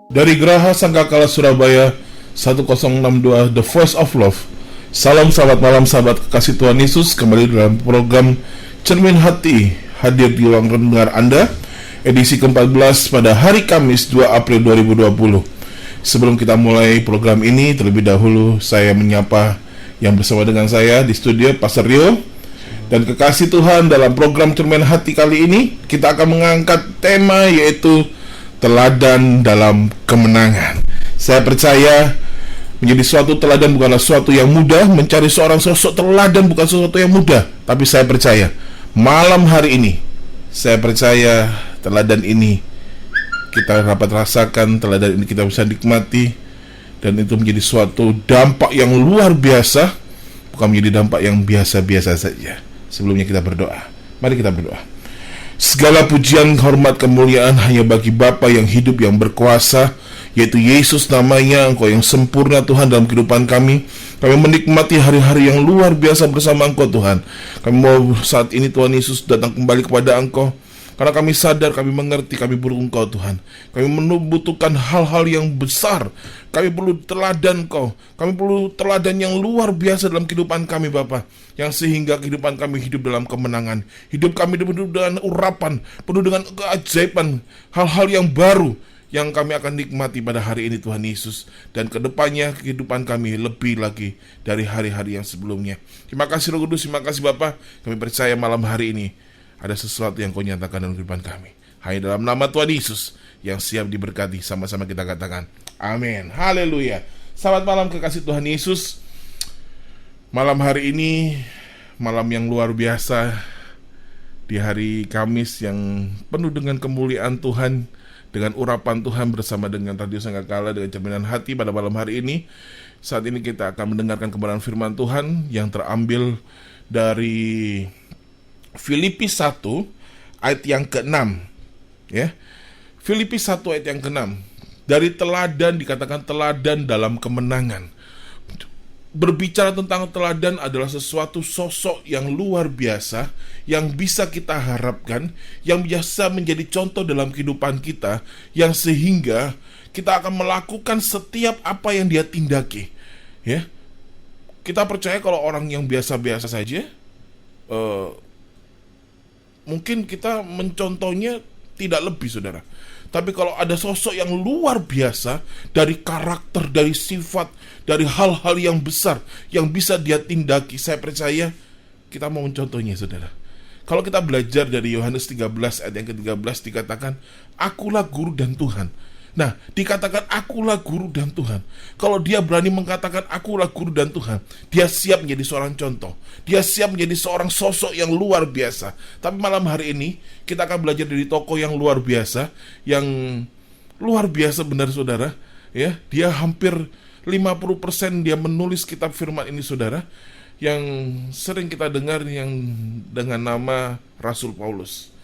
Dari Geraha Sangkakala Surabaya 1062 The Voice of Love. Salam selamat malam sahabat kekasih Tuhan Yesus. Kembali dalam program Cermin Hati, hadir di ruang rendengar Anda, edisi ke-14 pada hari Kamis 2 April 2020. Sebelum kita mulai program ini, terlebih dahulu saya menyapa yang bersama dengan saya di studio, Pastor Rio. Dan kekasih Tuhan, dalam program Cermin Hati kali ini kita akan mengangkat tema, yaitu teladan dalam kemenangan. Saya percaya menjadi suatu teladan bukanlah suatu yang mudah. Mencari seorang sosok teladan bukan sesuatu yang mudah. Tapi saya percaya malam hari ini, saya percaya teladan ini kita dapat rasakan, teladan ini kita bisa nikmati, dan itu menjadi suatu dampak yang luar biasa, bukan menjadi dampak yang biasa-biasa saja. Sebelumnya kita berdoa. Mari kita berdoa. Segala pujian, hormat, kemuliaan hanya bagi Bapa yang hidup, yang berkuasa, yaitu Yesus namanya. Engkau yang sempurna Tuhan dalam kehidupan kami. Kami menikmati hari-hari yang luar biasa bersama Engkau Tuhan. Kami mau saat ini Tuhan Yesus datang kembali kepada Engkau, karena kami sadar, kami mengerti, kami butuh Engkau Tuhan. Kami membutuhkan hal-hal yang besar. Kami perlu teladan Engkau. Kami perlu teladan yang luar biasa dalam kehidupan kami Bapa, yang sehingga kehidupan kami hidup dalam kemenangan. Hidup kami penuh dengan urapan, penuh dengan keajaiban, hal-hal yang baru yang kami akan nikmati pada hari ini Tuhan Yesus. Dan kedepannya kehidupan kami lebih lagi dari hari-hari yang sebelumnya. Terima kasih Roh Kudus, terima kasih Bapa. Kami percaya malam hari ini ada sesuatu yang Kau nyatakan dalam kehidupan kami. Hanya dalam nama Tuhan Yesus yang siap diberkati. Sama-sama kita katakan amin. Haleluya. Selamat malam kekasih Tuhan Yesus. Malam hari ini malam yang luar biasa, di hari Kamis yang penuh dengan kemuliaan Tuhan, dengan urapan Tuhan bersama dengan Radio Sangkakala, dengan cerminan hati pada malam hari ini. Saat ini kita akan mendengarkan kebenaran firman Tuhan yang terambil dari Filipi 1 ayat yang ke-6, ya. Filipi 1 ayat yang ke-6. Dari teladan, dikatakan teladan dalam kemenangan. Berbicara tentang teladan adalah sesuatu sosok yang luar biasa, yang bisa kita harapkan, yang biasa menjadi contoh dalam kehidupan kita, yang sehingga kita akan melakukan setiap apa yang dia tindaki, ya. Kita percaya kalau orang yang biasa-biasa saja, mungkin kita mencontohnya tidak lebih, saudara. Tapi kalau ada sosok yang luar biasa, dari karakter, dari sifat, dari hal-hal yang besar yang bisa dia tindaki, saya percaya kita mau mencontohnya, saudara. Kalau kita belajar dari Yohanes 13 ayat yang ke-13, dikatakan akulah guru dan Tuhan. Nah, dikatakan akulah guru dan Tuhan. Kalau dia berani mengatakan akulah guru dan Tuhan, dia siap menjadi seorang contoh. Dia siap menjadi seorang sosok yang luar biasa. Tapi malam hari ini kita akan belajar dari tokoh yang luar biasa, yang luar biasa benar, saudara. Ya, dia hampir 50% dia menulis kitab firman ini, saudara, yang sering kita dengar yang dengan nama Rasul Paulus.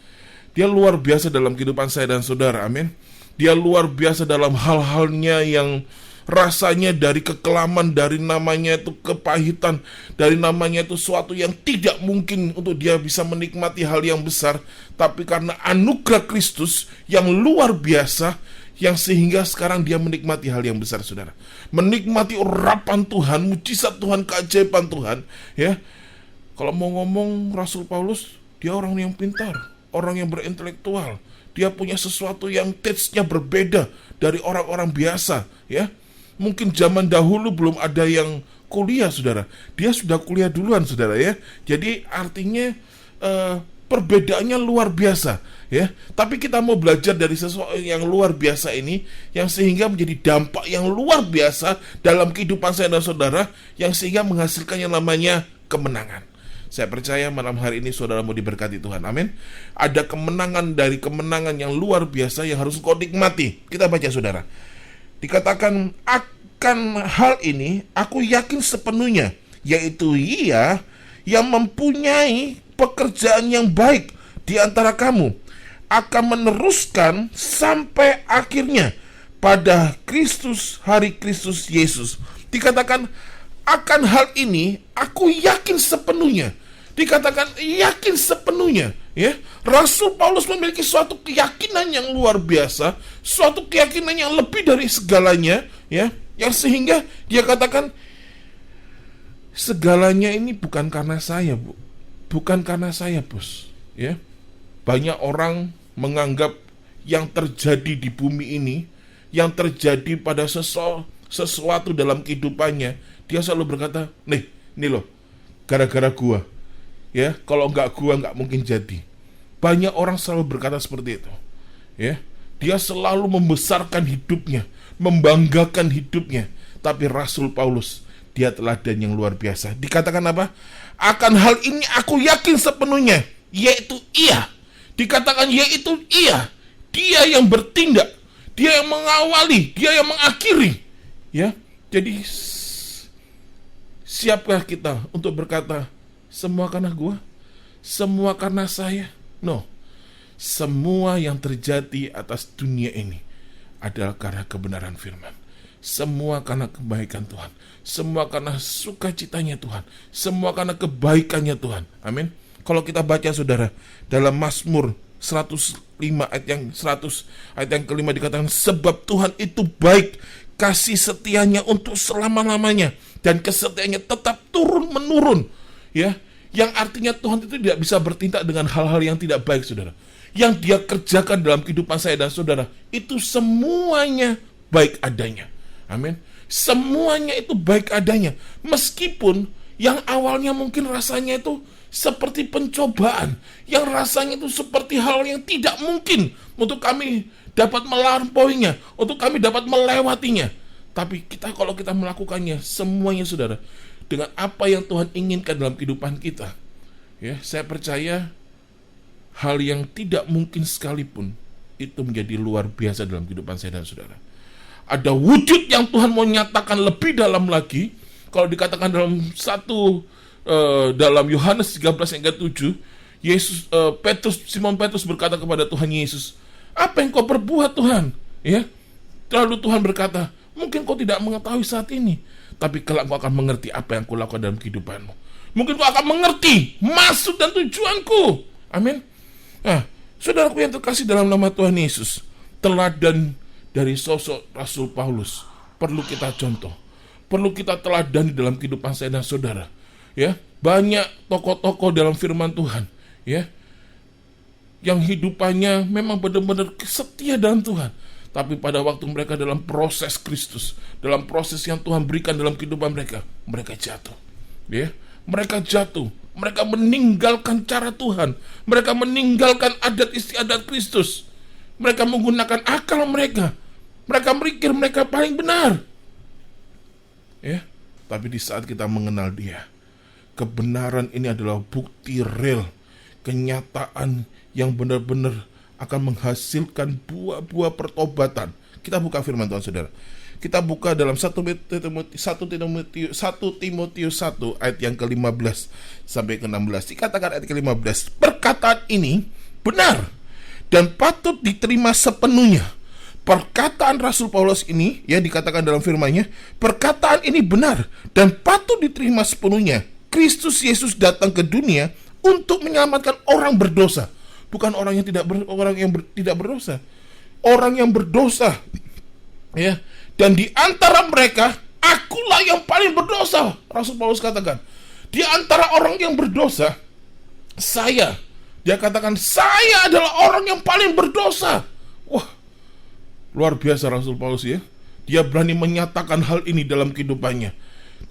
Dia luar biasa dalam kehidupan saya dan saudara, amin. Dia luar biasa dalam hal-halnya yang rasanya dari kekelaman, dari namanya itu kepahitan, dari namanya itu suatu yang tidak mungkin untuk dia bisa menikmati hal yang besar. Tapi karena anugerah Kristus yang luar biasa, yang sehingga sekarang dia menikmati hal yang besar, saudara. Menikmati urapan Tuhan, mujizat Tuhan, keajaiban Tuhan, ya. Kalau mau ngomong Rasul Paulus, dia orang yang pintar, orang yang berintelektual. Dia punya sesuatu yang taste-nya berbeda dari orang-orang biasa, ya. Mungkin zaman dahulu belum ada yang kuliah, saudara. Dia sudah kuliah duluan, saudara, ya. Jadi artinya perbedaannya luar biasa, ya. Tapi kita mau belajar dari sesuatu yang luar biasa ini, yang sehingga menjadi dampak yang luar biasa dalam kehidupan saya dan saudara, yang sehingga menghasilkan yang namanya kemenangan. Saya percaya malam hari ini saudara mau diberkati Tuhan, amin. Ada kemenangan dari kemenangan yang luar biasa yang harus kau nikmati. Kita baca, saudara. Dikatakan akan hal ini aku yakin sepenuhnya, yaitu Ia yang mempunyai pekerjaan yang baik di antara kamu akan meneruskan sampai akhirnya pada Kristus, hari Kristus Yesus. Dikatakan akan hal ini aku yakin sepenuhnya. Dikatakan yakin sepenuhnya. Ya, Rasul Paulus memiliki suatu keyakinan yang luar biasa, suatu keyakinan yang lebih dari segalanya, ya, yang sehingga dia katakan segalanya ini bukan karena saya, Bu. Bukan karena saya, Bos. Ya. Banyak orang menganggap yang terjadi di bumi ini, yang terjadi pada sesuatu dalam kehidupannya, dia selalu berkata, nih loh, gara-gara gua. Ya, kalau nggak gua nggak mungkin jadi. Banyak orang selalu berkata seperti itu. Ya, dia selalu membesarkan hidupnya, membanggakan hidupnya. Tapi Rasul Paulus, dia teladan yang luar biasa. Dikatakan apa? Akan hal ini aku yakin sepenuhnya, yaitu ia. Dikatakan yaitu ia. Dia yang bertindak, dia yang mengawali, dia yang mengakhiri. Ya, jadi siapkah kita untuk berkata semua karena gua, semua karena saya? No. Semua yang terjadi atas dunia ini adalah karena kebenaran firman. Semua karena kebaikan Tuhan. Semua karena sukacitanya Tuhan. Semua karena kebaikannya Tuhan. Amin. Kalau kita baca saudara, dalam Mazmur 105 ayat yang kelima dikatakan, sebab Tuhan itu baik, kasih setianya untuk selama-lamanya, dan kesetiaannya tetap turun menurun. Ya, yang artinya Tuhan itu tidak bisa bertindak dengan hal-hal yang tidak baik, saudara. Yang dia kerjakan dalam kehidupan saya dan saudara, itu semuanya baik adanya. Amin. Semuanya itu baik adanya. Meskipun yang awalnya mungkin rasanya itu seperti pencobaan, yang rasanya itu seperti hal yang tidak mungkin untuk kami dapat melampauinya, untuk kami dapat melewatinya. Tapi kalau kita melakukannya, semuanya saudara, dengan apa yang Tuhan inginkan dalam kehidupan kita, ya, saya percaya hal yang tidak mungkin sekalipun itu menjadi luar biasa dalam kehidupan saya dan saudara. Ada wujud yang Tuhan mau nyatakan lebih dalam lagi. Kalau dikatakan dalam Yohanes 13 ayat 7, Simon Petrus berkata kepada Tuhan Yesus, apa yang kau perbuat Tuhan? Ya, lalu Tuhan berkata, mungkin kau tidak mengetahui saat ini, tapi kelak kau akan mengerti apa yang kulakukan dalam kehidupanmu. Mungkin kau akan mengerti maksud dan tujuanku. Amin. Nah, saudaraku yang terkasih dalam nama Tuhan Yesus, teladan dari sosok Rasul Paulus perlu kita contoh, perlu kita teladani dalam kehidupan saya dan saudara. Ya, banyak tokoh-tokoh dalam firman Tuhan, ya, yang hidupannya memang benar-benar setia dalam Tuhan. Tapi pada waktu mereka dalam proses Kristus, dalam proses yang Tuhan berikan dalam kehidupan mereka, mereka jatuh. Ya, mereka jatuh. Mereka meninggalkan cara Tuhan. Mereka meninggalkan adat istiadat Kristus. Mereka menggunakan akal mereka. Mereka berpikir mereka paling benar. Ya, tapi di saat kita mengenal Dia, kebenaran ini adalah bukti real, kenyataan yang benar-benar akan menghasilkan buah-buah pertobatan. Kita buka firman Tuhan saudara. Kita buka dalam 1 Timotius 1 ayat yang ke-15 sampai ke-16. Dikatakan ayat ke-15, perkataan ini benar dan patut diterima sepenuhnya. Perkataan Rasul Paulus ini, ya, dikatakan dalam firman-Nya, perkataan ini benar dan patut diterima sepenuhnya. Kristus Yesus datang ke dunia untuk menyelamatkan orang berdosa. Bukan orang yang tidak berdosa. Orang yang berdosa. Ya. Dan di antara mereka, akulah yang paling berdosa. Rasul Paulus katakan, di antara orang yang berdosa, dia katakan, saya adalah orang yang paling berdosa. Wah, luar biasa Rasul Paulus, ya. Dia berani menyatakan hal ini dalam kehidupannya.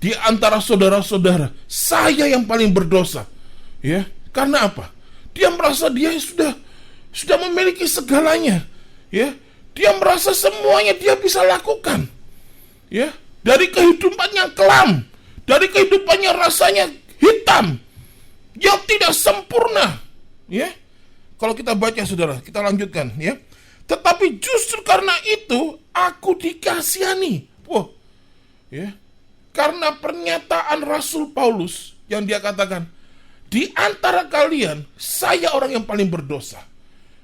Di antara saudara-saudara, saya yang paling berdosa. Ya, karena apa? Dia merasa dia sudah memiliki segalanya. Ya, dia merasa semuanya dia bisa lakukan. Ya, dari kehidupan yang kelam, dari kehidupan yang rasanya hitam, yang tidak sempurna. Ya, kalau kita baca saudara, kita lanjutkan. Ya, tetapi justru karena itu aku dikasihani. Wah, ya, karena pernyataan Rasul Paulus yang dia katakan, di antara kalian, saya orang yang paling berdosa.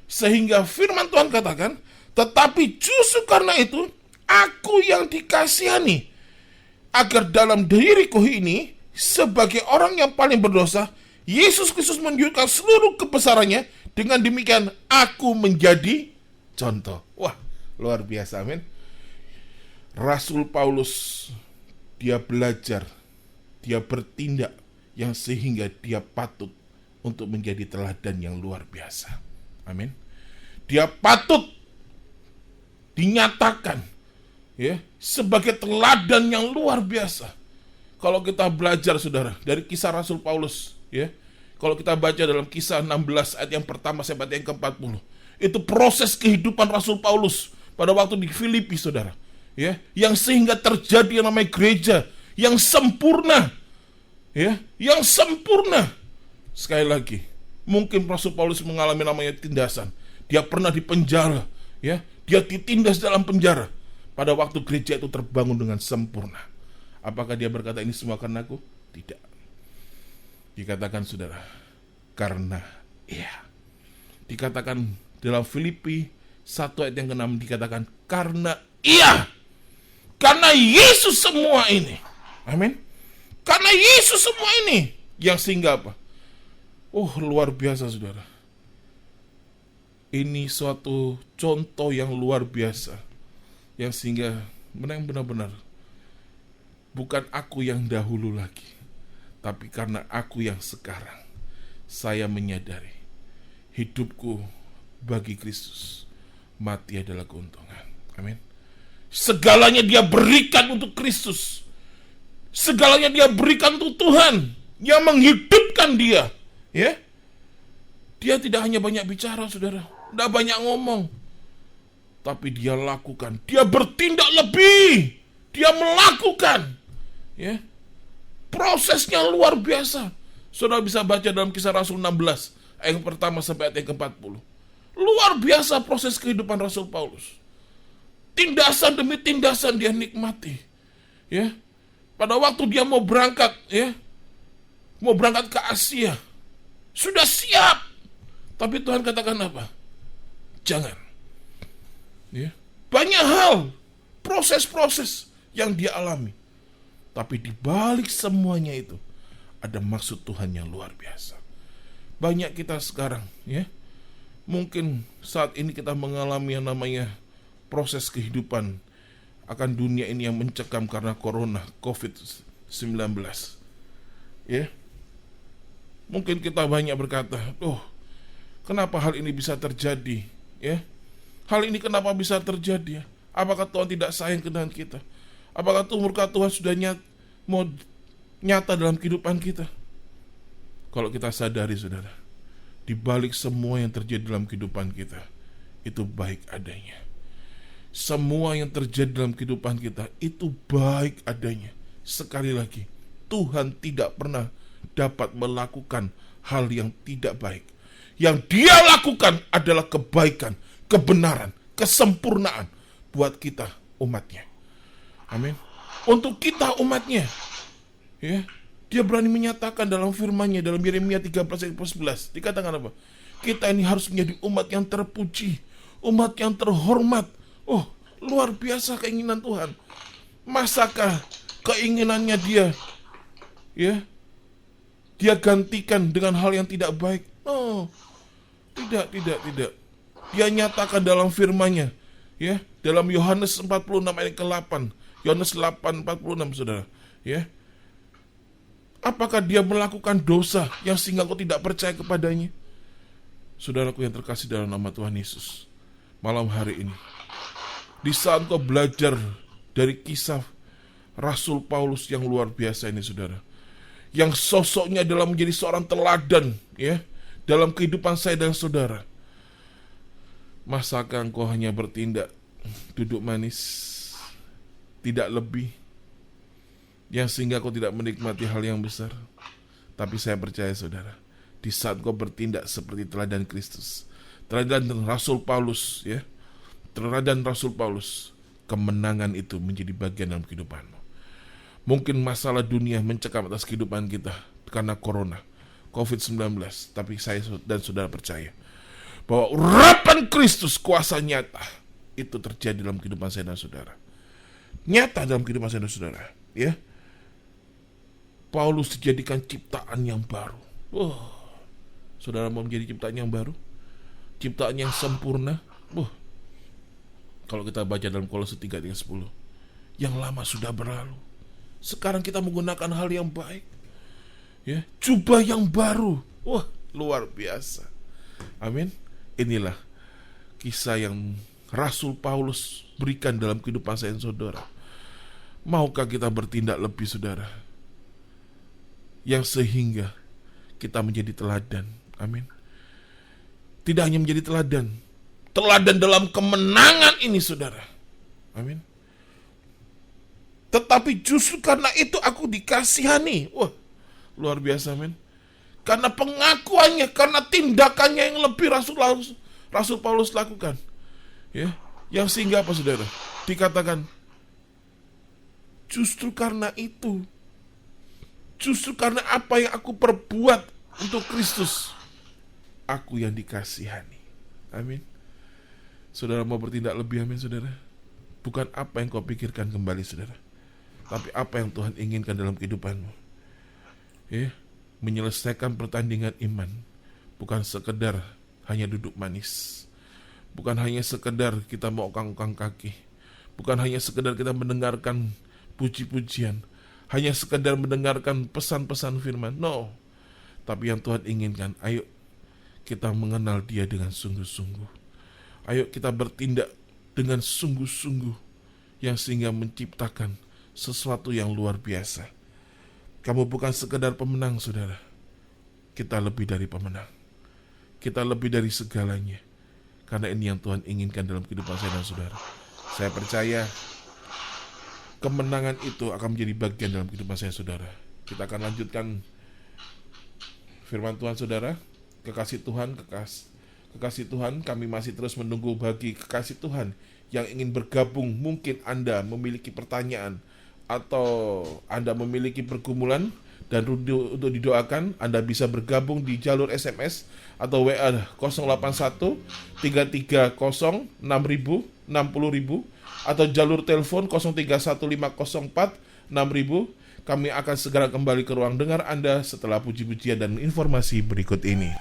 Sehingga firman Tuhan katakan, tetapi justru karena itu, aku yang dikasihani. Agar dalam diriku ini, sebagai orang yang paling berdosa, Yesus Kristus menunjukkan seluruh kebesarannya. Dengan demikian aku menjadi contoh. Wah, luar biasa, amin. Rasul Paulus, dia belajar, dia bertindak yang sehingga dia patut untuk menjadi teladan yang luar biasa. Amin. Dia patut dinyatakan sebagai teladan yang luar biasa. Kalau kita belajar, saudara, dari kisah Rasul Paulus, kalau kita baca dalam Kisah 16 ayat yang pertama sampai ayat yang ke-40, itu proses kehidupan Rasul Paulus pada waktu di Filipi, saudara, yang sehingga terjadi yang namanya gereja yang sempurna, yang sempurna. Sekali lagi, mungkin Rasul Paulus mengalami namanya tindasan. Dia pernah dipenjara, dia ditindas dalam penjara. Pada waktu gereja itu terbangun dengan sempurna. Apakah dia berkata ini semua karena aku? Tidak. Dikatakan, saudara, karena dikatakan dalam Filipi 1 ayat yang ke-6 dikatakan karena Yesus semua ini. Amin. Karena Yesus semua ini. Yang sehingga apa? Luar biasa, saudara. Ini suatu contoh yang luar biasa. Yang sehingga benar-benar bukan aku yang dahulu lagi, tapi karena aku yang sekarang, saya menyadari hidupku bagi Kristus, mati adalah keuntungan. Amin. Segalanya dia berikan untuk Kristus. Segalanya dia berikan untuk Tuhan yang menghidupkan dia. Dia tidak hanya banyak bicara, saudara, tidak banyak ngomong, tapi dia lakukan. Dia bertindak lebih. Dia melakukan. Prosesnya luar biasa. Saudara bisa baca dalam Kisah Rasul 16 ayat yang pertama sampai ayat yang ke-40. Luar biasa proses kehidupan Rasul Paulus. Tindasan demi tindasan dia nikmati. Pada waktu dia mau berangkat, mau berangkat ke Asia, sudah siap. Tapi Tuhan katakan apa? Jangan. Banyak hal, proses-proses yang dia alami. Tapi di balik semuanya itu ada maksud Tuhan yang luar biasa. Banyak kita sekarang, mungkin saat ini kita mengalami yang namanya proses kehidupan akan dunia ini yang mencekam karena corona, COVID-19. Mungkin kita banyak berkata, kenapa hal ini bisa terjadi? Hal ini kenapa bisa terjadi? Apakah Tuhan tidak sayang dengan kita? Apakah murka Tuhan sudah nyata dalam kehidupan kita? Kalau kita sadari, saudara, di balik semua yang terjadi dalam kehidupan kita, itu baik adanya. Semua yang terjadi dalam kehidupan kita, itu baik adanya. Sekali lagi, Tuhan tidak pernah dapat melakukan hal yang tidak baik. Yang dia lakukan adalah kebaikan, kebenaran, kesempurnaan buat kita, umatnya. Amin. Untuk kita, umatnya, dia berani menyatakan dalam firman-Nya dalam Yeremia 13 ayat 11, dikatakan apa? Kita ini harus menjadi umat yang terpuji, umat yang terhormat. Luar biasa keinginan Tuhan. Masakah keinginannya dia gantikan dengan hal yang tidak baik? Tidak. Dia nyatakan dalam firman-Nya, dalam Yohanes 46 ayat ke-8, Yohanes 8:46, saudara. Apakah dia melakukan dosa yang sehingga kau tidak percaya kepadanya? Saudaraku yang terkasih dalam nama Tuhan Yesus, malam hari ini, di saat kau belajar dari kisah Rasul Paulus yang luar biasa ini, saudara, yang sosoknya adalah menjadi seorang teladan, dalam kehidupan saya dan saudara, masakah engkau hanya bertindak duduk manis, tidak lebih, yang sehingga kau tidak menikmati hal yang besar? Tapi saya percaya, saudara, di saat kau bertindak seperti teladan Kristus, teladan Rasul Paulus, teladan Rasul Paulus, kemenangan itu menjadi bagian dalam kehidupanmu. Mungkin masalah dunia mencekam atas kehidupan kita karena corona, COVID-19, tapi saya dan saudara percaya bahwa urapan Kristus, kuasa nyata, itu terjadi dalam kehidupan saya dan saudara. Nyata dalam kehidupan saya dan saudara. Paulus dijadikan ciptaan yang baru. Saudara mau menjadi ciptaan yang baru, ciptaan yang sempurna. Kalau kita baca dalam Kolose 3 ayat 10, yang lama sudah berlalu, sekarang kita menggunakan hal yang baik, ya, jubah yang baru. Luar biasa. Amin. Inilah kisah yang Rasul Paulus berikan dalam kehidupan saya dan saudara. Maukah kita bertindak lebih, saudara, yang sehingga kita menjadi teladan. Amin. Tidak hanya menjadi teladan dalam kemenangan ini, saudara. Amin. Tetapi justru karena itu aku dikasihani. Luar biasa, amin. Karena pengakuannya, karena tindakannya yang lebih Rasul Paulus lakukan, ya, yang sehingga apa, saudara? Dikatakan justru karena itu, justru karena apa yang aku perbuat untuk Kristus, aku yang dikasihani. Amin. Saudara mau bertindak lebih, amin, saudara. Bukan apa yang kau pikirkan kembali, saudara, tapi apa yang Tuhan inginkan dalam kehidupanmu, ya. Menyelesaikan pertandingan iman, bukan sekedar hanya duduk manis, bukan hanya sekedar kita mau ongkang-ongkang kaki, bukan hanya sekedar kita mendengarkan puji-pujian, hanya sekedar mendengarkan pesan-pesan firman. No, tapi yang Tuhan inginkan, ayo kita mengenal Dia dengan sungguh-sungguh. Ayo kita bertindak dengan sungguh-sungguh, yang sehingga menciptakan sesuatu yang luar biasa. Kamu bukan sekedar pemenang, saudara. Kita lebih dari pemenang. Kita lebih dari segalanya. Karena ini yang Tuhan inginkan dalam kehidupan saya dan saudara. Saya percaya kemenangan itu akan menjadi bagian dalam kehidupan saya, saudara. Kita akan lanjutkan firman Tuhan, saudara. Kekasih Tuhan, kami masih terus menunggu bagi kekasih Tuhan yang ingin bergabung. Mungkin Anda memiliki pertanyaan atau Anda memiliki pergumulan dan untuk didoakan, Anda bisa bergabung di jalur SMS atau WA 081 330 6000 atau jalur telepon 031504 6000. Kami akan segera kembali ke ruang dengar Anda setelah puji-pujian dan informasi berikut ini.